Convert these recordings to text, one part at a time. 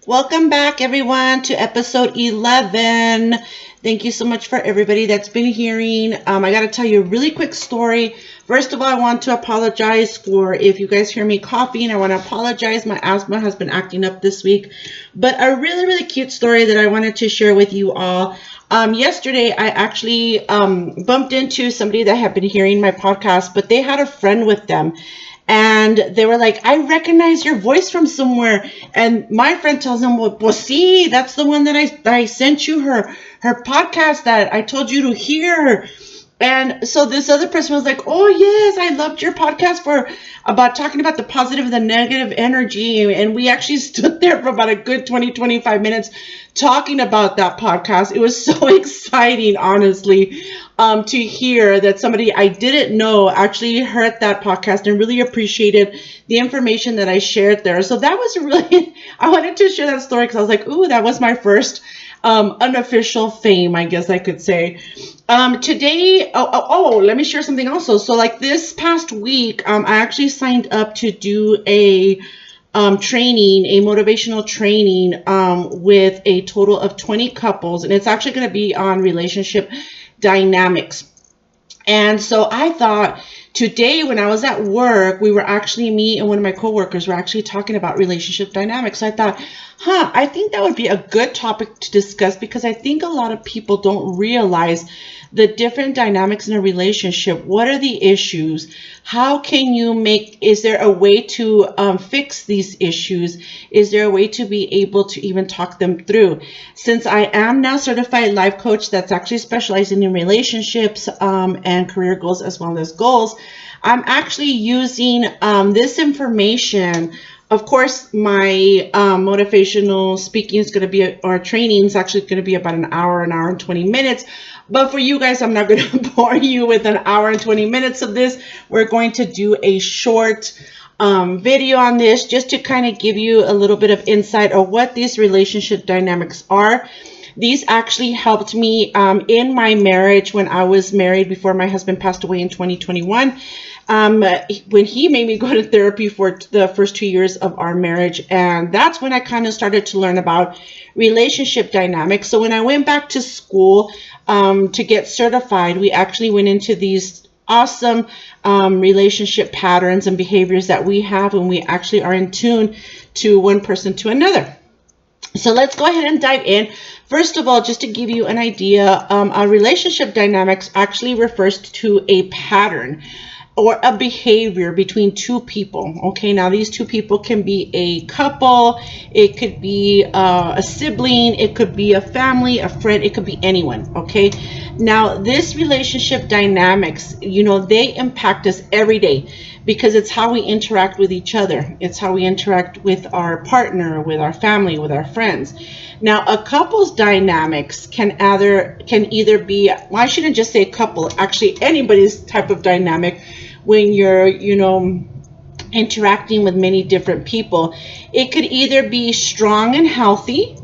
Welcome back, everyone, to episode 11. Thank you so much for everybody that's been hearing. I got to tell you a really quick story. First of all, I want to apologize for if you guys hear me coughing. I want to apologize. My asthma has been acting up this week. But a really, really cute story that I wanted to share with you all. Yesterday, I actually bumped into somebody that had been hearing my podcast, but they had a friend with them. And they were like, I recognize your voice from somewhere. And my friend tells them, well, see, that's the one that I sent you her podcast that I told you to hear. And so this other person was like, oh, yes, I loved your podcast for about talking about the positive and the negative energy. And we actually stood there for about a good 20-25 minutes talking about that podcast. It was so exciting, honestly, to hear that somebody I didn't know actually heard that podcast and really appreciated the information that I shared there. So that was really, I wanted to share that story because I was like, ooh, that was my first unofficial fame, I guess I could say. Today, let me share something also. So like this past week, I actually signed up to do a training, a motivational training with a total of 20 couples, and it's actually going to be on relationship dynamics. And so I thought today when I was at work, me and one of my coworkers were actually talking about relationship dynamics. So I thought, I think that would be a good topic to discuss because I think a lot of people don't realize the different dynamics in a relationship. What are the issues? How can you is there a way to fix these issues? Is there a way to be able to even talk them through? Since I am now certified life coach that's actually specializing in relationships and career goals as well as goals, I'm actually using this information. Of course, my motivational speaking is going to be, or training is actually going to be about an hour and 20 minutes. But for you guys, I'm not going to bore you with an hour and 20 minutes of this. We're going to do a short video on this just to kind of give you a little bit of insight of what these relationship dynamics are. These actually helped me in my marriage when I was married before my husband passed away in 2021. When he made me go to therapy for the first 2 years of our marriage. And that's when I kind of started to learn about relationship dynamics. So when I went back to school to get certified, we actually went into these awesome relationship patterns and behaviors that we have when we actually are in tune to one person to another. So let's go ahead and dive in. First of all, just to give you an idea, our relationship dynamics actually refers to a pattern or a behavior between two people. Okay, now these two people can be a couple, it could be a sibling, it could be a family, a friend, it could be anyone. Okay, now this relationship dynamics, they impact us every day because it's how we interact with each other. It's how we interact with our partner, with our family, with our friends. Now, a couple's dynamics can either be, well, I shouldn't just say couple, actually anybody's type of dynamic when you're, interacting with many different people. It could either be strong and healthy,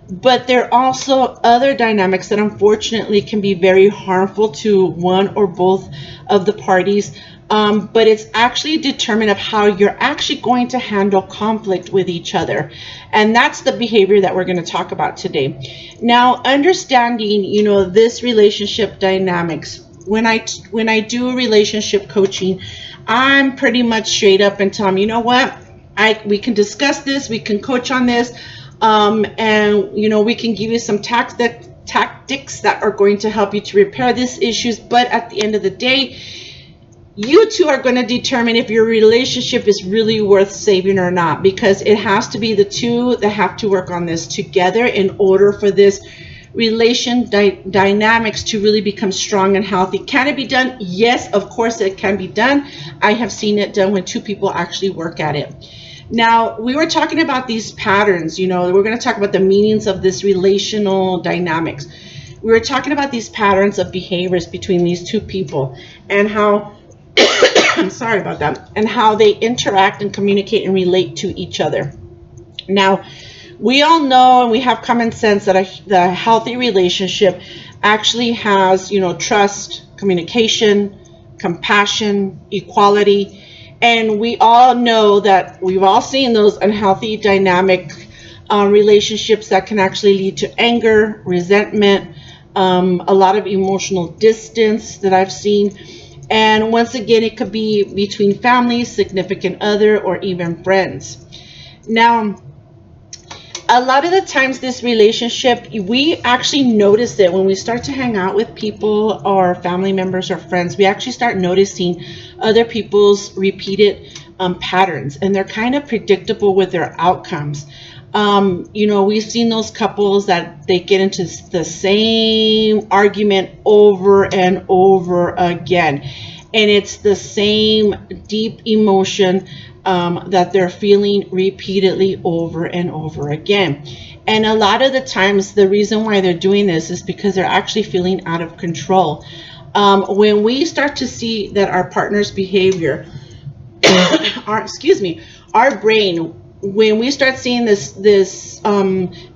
but there are also other dynamics that unfortunately can be very harmful to one or both of the parties. But it's actually determined of how you're actually going to handle conflict with each other. And that's the behavior that we're going to talk about today. Now, understanding, this relationship dynamics, when I do relationship coaching, I'm pretty much straight up and tell them, you know what, we can discuss this, we can coach on this, and we can give you some tactics that are going to help you to repair these issues. But at the end of the day, you two are going to determine if your relationship is really worth saving or not, because it has to be the two that have to work on this together in order for this dynamics to really become strong and healthy. Can it be done? Yes, of course it can be done. I have seen it done when two people actually work at it. Now, we were talking about these patterns, we're going to talk about the meanings of this relational dynamics. We were talking about these patterns of behaviors between these two people and how, I'm sorry about that, and how they interact and communicate and relate to each other. Now, we all know and we have common sense that the healthy relationship actually has, trust, communication, compassion, equality. And we all know that we've all seen those unhealthy dynamic relationships that can actually lead to anger, resentment, a lot of emotional distance that I've seen. And once again, it could be between families, significant other, or even friends. Now, a lot of the times this relationship, we actually notice it when we start to hang out with people or family members or friends. We actually start noticing other people's repeated patterns, and they're kind of predictable with their outcomes. We've seen those couples that they get into the same argument over and over again, and it's the same deep emotion that they're feeling repeatedly over and over again. And a lot of the times, the reason why they're doing this is because they're actually feeling out of control. When we start to see that our partner's behavior, our brain, when we start seeing this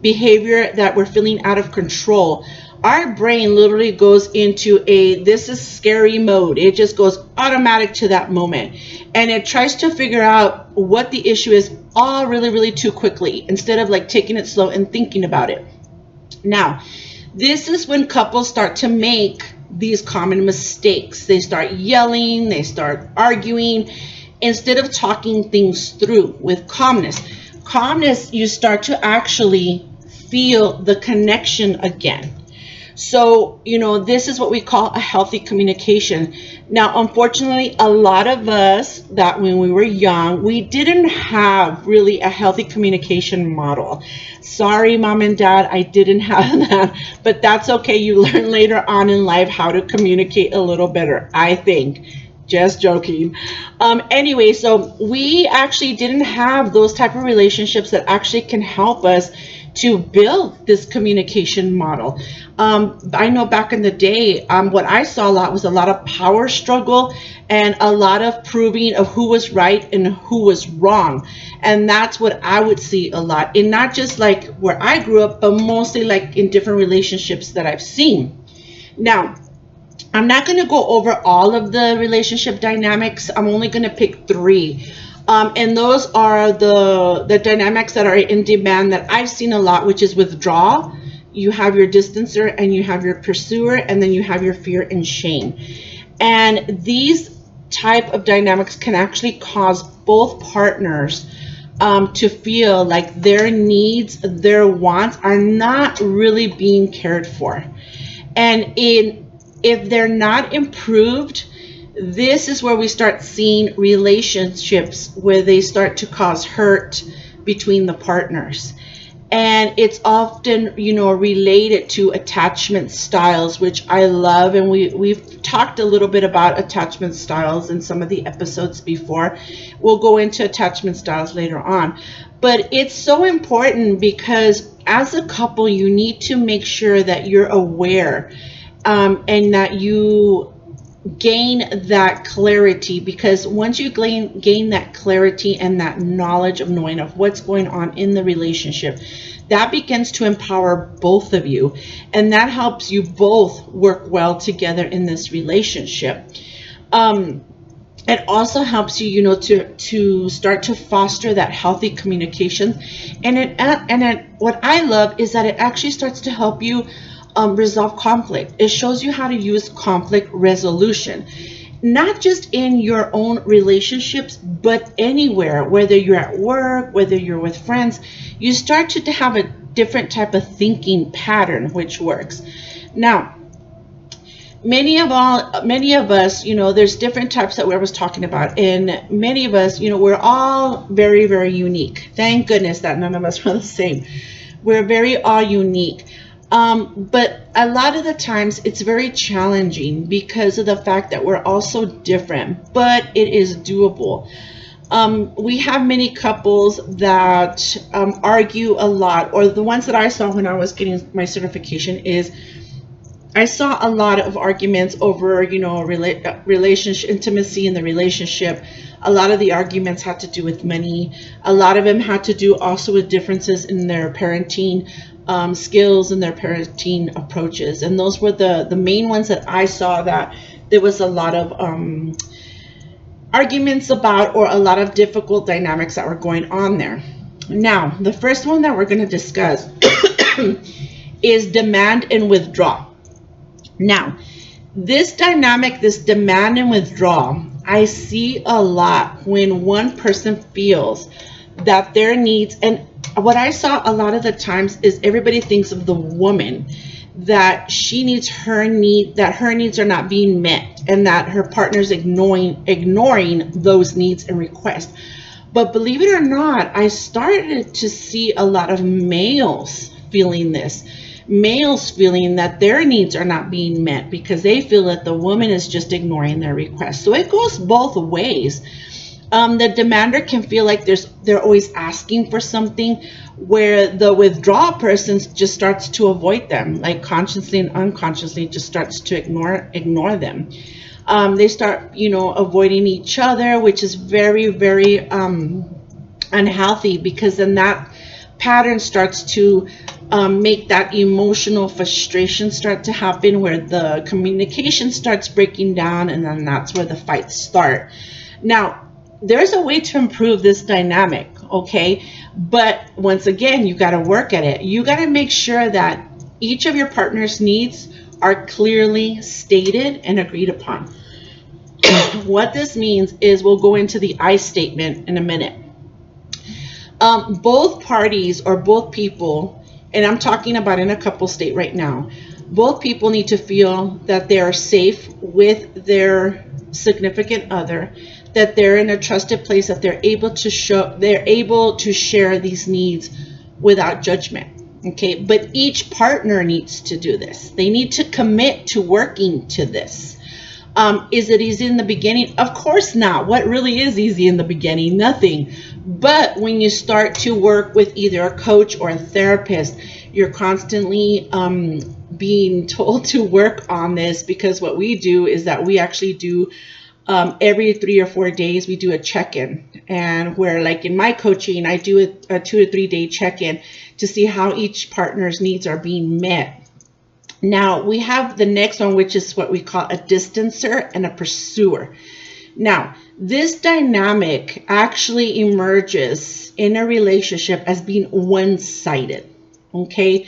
behavior that we're feeling out of control, our brain literally goes into a this is scary mode. It just goes automatic to that moment, and it tries to figure out what the issue is all really, really too quickly, instead of like taking it slow and thinking about it. Now, this is when couples start to make these common mistakes. They start yelling, they start arguing, instead of talking things through with calmness. Calmness, you start to actually feel the connection again. So, this is what we call a healthy communication. Now, unfortunately, a lot of us that when we were young, we didn't have really a healthy communication model. Sorry, mom and dad, I didn't have that, but that's okay. You learn later on in life how to communicate a little better, I think. Just joking. Anyway, so we actually didn't have those type of relationships that actually can help us to build this communication model. I know back in the day, what I saw a lot was a lot of power struggle and a lot of proving of who was right and who was wrong. And that's what I would see a lot, and not just like where I grew up, but mostly like in different relationships that I've seen. Now, I'm not going to go over all of the relationship dynamics. I'm only going to pick three. And those are the dynamics that are in demand that I've seen a lot, which is withdrawal. You have your distancer, and you have your pursuer, and then you have your fear and shame. And these type of dynamics can actually cause both partners to feel like their needs, their wants are not really being cared for. And if they're not improved, this is where we start seeing relationships where they start to cause hurt between the partners. And it's often, related to attachment styles, which I love. And we've talked a little bit about attachment styles in some of the episodes before. We'll go into attachment styles later on. But it's so important because as a couple, you need to make sure that you're aware and that you gain that clarity, because once you gain that clarity and that knowledge of knowing of what's going on in the relationship, that begins to empower both of you, and that helps you both work well together in this relationship. It also helps you, to start to foster that healthy communication, and what I love is that it actually starts to help you resolve conflict. It shows you how to use conflict resolution, not just in your own relationships, but anywhere, whether you're at work, whether you're with friends. You start to have a different type of thinking pattern, which works. Now, many of us, there's different types that we was talking about, and many of us, we're all very, very unique. Thank goodness that none of us are the same. We're very all unique. But a lot of the times it's very challenging because of the fact that we're all so different, but it is doable. We have many couples that argue a lot, or the ones that I saw when I was getting my certification is I saw a lot of arguments over, relationship intimacy in the relationship. A lot of the arguments had to do with money. A lot of them had to do also with differences in their parenting skills and their parenting approaches. And those were the main ones that I saw that there was a lot of arguments about, or a lot of difficult dynamics that were going on there. Now, the first one that we're going to discuss is demand and withdraw. Now, this dynamic, this demand and withdraw, I see a lot when one person feels that their needs, and what I saw a lot of the times is everybody thinks of the woman, that she needs her need, that her needs are not being met, and that her partner's ignoring those needs and requests. But believe it or not, I started to see a lot of males feeling this. Males feeling that their needs are not being met because they feel that the woman is just ignoring their requests. So it goes both ways. The demander can feel like they're always asking for something, where the withdrawal person just starts to avoid them, like consciously and unconsciously just starts to ignore them. They start, avoiding each other, which is very, very unhealthy, because then that pattern starts to make that emotional frustration start to happen, where the communication starts breaking down, and then that's where the fights start. Now, there's a way to improve this dynamic, okay? But once again, you got to work at it. You got to make sure that each of your partner's needs are clearly stated and agreed upon. What this means is, we'll go into the I statement in a minute. Both parties, or both people, and I'm talking about in a couple state right now, both people need to feel that they are safe with their significant other, that they're in a trusted place, that they're able to share these needs without judgment. Okay, but each partner needs to do this. They need to commit to working to this. Is it easy in the beginning? Of course not. What really is easy in the beginning? Nothing. But when you start to work with either a coach or a therapist, you're constantly being told to work on this, because what we do is that we actually do every 3 or 4 days, we do a check-in, and where, like in my coaching, I do a 2 to 3 day check-in to see how each partner's needs are being met. Now, we have the next one, which is what we call a distancer and a pursuer. Now, this dynamic actually emerges in a relationship as being one-sided, okay?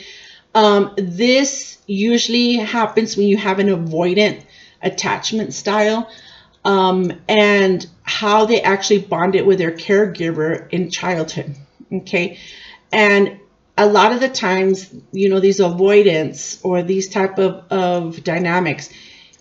This usually happens when you have an avoidant attachment style, and how they actually bonded with their caregiver in childhood, okay? And a lot of the times, these avoidance or these type of dynamics,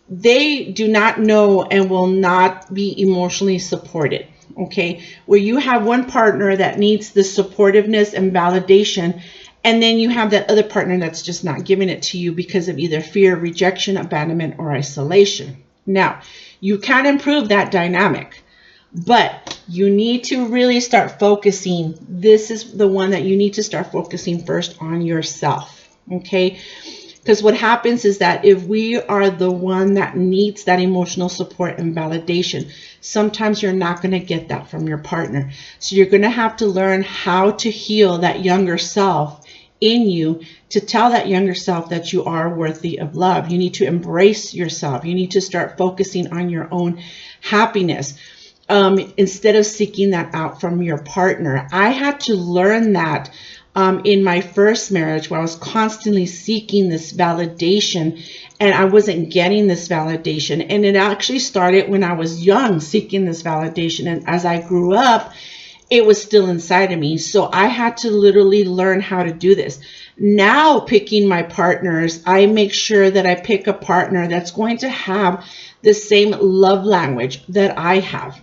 they do not know and will not be emotionally supported, okay? Where you have one partner that needs the supportiveness and validation, and then you have that other partner that's just not giving it to you because of either fear, rejection, abandonment, or isolation. Now, you can improve that dynamic, but you need to really start focusing. This is the one that you need to start focusing first on yourself, okay? Because what happens is that if we are the one that needs that emotional support and validation, sometimes you're not going to get that from your partner. So you're going to have to learn how to heal that younger self in you, to tell that younger self that you are worthy of love. You need to embrace yourself. You need to start focusing on your own happiness, instead of seeking that out from your partner. I had to learn that in my first marriage, where I was constantly seeking this validation, and I wasn't getting this validation. And it actually started when I was young, seeking this validation. And as I grew up, it was still inside of me. So I had to literally learn how to do this. Now, picking my partners, I make sure that I pick a partner that's going to have the same love language that I have.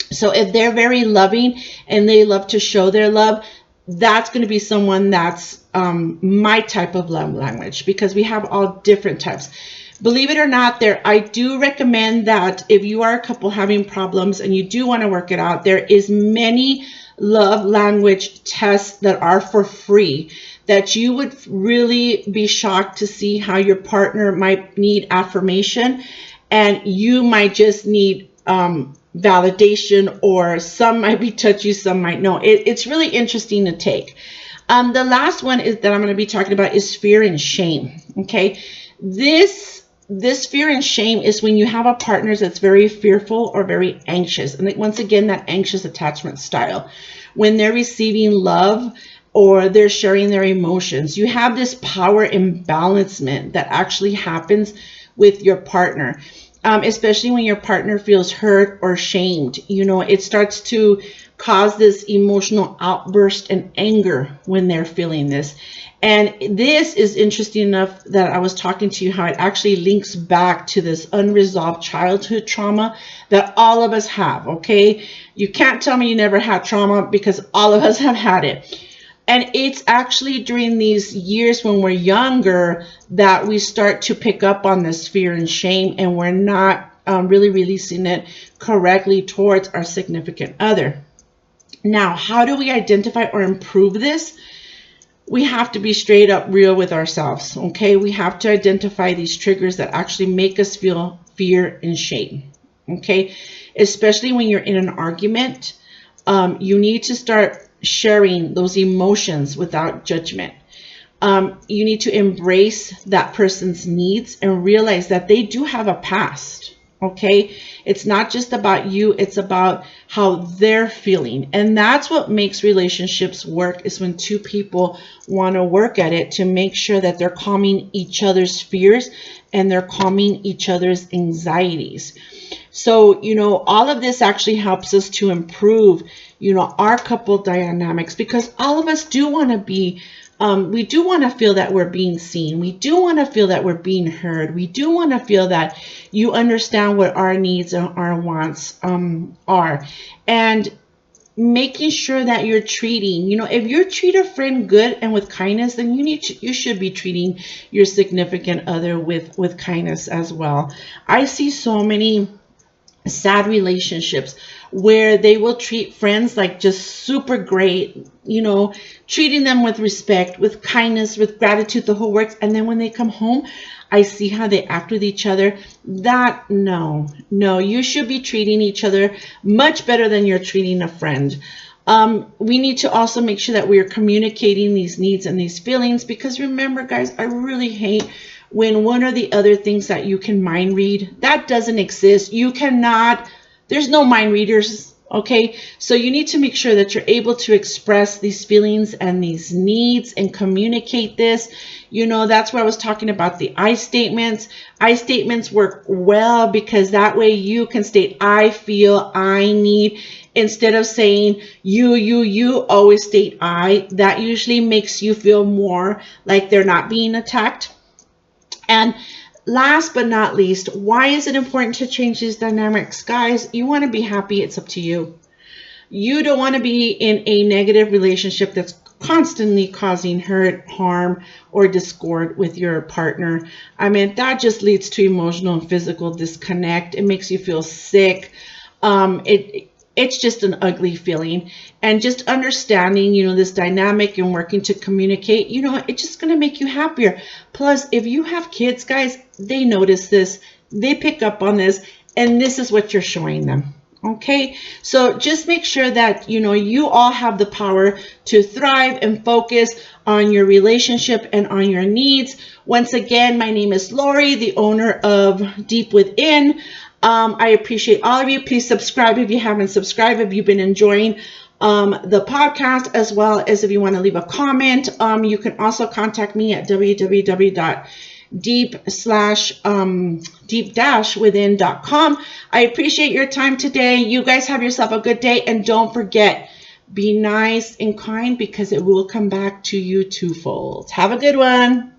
So if they're very loving and they love to show their love, that's going to be someone that's my type of love language, because we have all different types. Believe it or not, I do recommend that if you are a couple having problems and you do want to work it out, there is many love language tests that are for free, that you would really be shocked to see how your partner might need affirmation and you might just need validation, or some might be touchy, some might know. It's really interesting to take. The last one is that I'm going to be talking about is fear and shame. Okay, this fear and shame is when you have a partner that's very fearful or very anxious, and once again, that anxious attachment style, when they're receiving love or they're sharing their emotions. You have this power imbalancement that actually happens with your partner. Especially when your partner feels hurt or shamed, it starts to cause this emotional outburst and anger when they're feeling this. And this is interesting enough that I was talking to you how it actually links back to this unresolved childhood trauma that all of us have, okay? You can't tell me you never had trauma, because all of us have had it. And it's actually during these years when we're younger that we start to pick up on this fear and shame, and we're not really releasing it correctly towards our significant other. Now, how do we identify or improve this? We have to be straight up real with ourselves, okay? We have to identify these triggers that actually make us feel fear and shame, okay? Especially when you're in an argument, you need to start sharing those emotions without judgment. You need to embrace that person's needs and realize that they do have a past, okay? It's not just about you, it's about how they're feeling. And that's what makes relationships work, is when two people want to work at it to make sure that they're calming each other's fears and they're calming each other's anxieties. So, all of this actually helps us to improve, our couple dynamics, because all of us do want to be, we do want to feel that we're being seen. We do want to feel that we're being heard. We do want to feel that you understand what our needs and our wants are. And making sure that you're treating, if you treat a friend good and with kindness, then you should be treating your significant other with kindness as well. I see so many sad relationships where they will treat friends like just super great, treating them with respect, with kindness, with gratitude, the whole works. And then when they come home, I see how they act with each other. No, you should be treating each other much better than you're treating a friend. We need to also make sure that we are communicating these needs and these feelings, because remember, guys, I really hate when one or the other thinks that you can mind read. That doesn't exist. You cannot, there's no mind readers, okay? So you need to make sure that you're able to express these feelings and these needs and communicate this. That's where I was talking about the I statements. I statements work well because that way you can state I feel, I need, instead of saying you always state I. That usually makes you feel more like they're not being attacked. And last but not least, why is it important to change these dynamics? Guys, you want to be happy, it's up to you. You don't want to be in a negative relationship that's constantly causing hurt, harm, or discord with your partner. I mean, that just leads to emotional and physical disconnect. It makes you feel sick. It's just an ugly feeling. And just understanding, this dynamic and working to communicate, it's just going to make you happier. Plus, if you have kids, guys, they notice this, they pick up on this, and this is what you're showing them. Okay, so just make sure that, you all have the power to thrive and focus on your relationship and on your needs. Once again, my name is Lori, the owner of Deep Within. I appreciate all of you. Please subscribe if you haven't subscribed, if you've been enjoying the podcast, as well as if you want to leave a comment. You can also contact me at www.deep-within.com. I appreciate your time today. You guys have yourself a good day, and don't forget, be nice and kind, because it will come back to you twofold. Have a good one.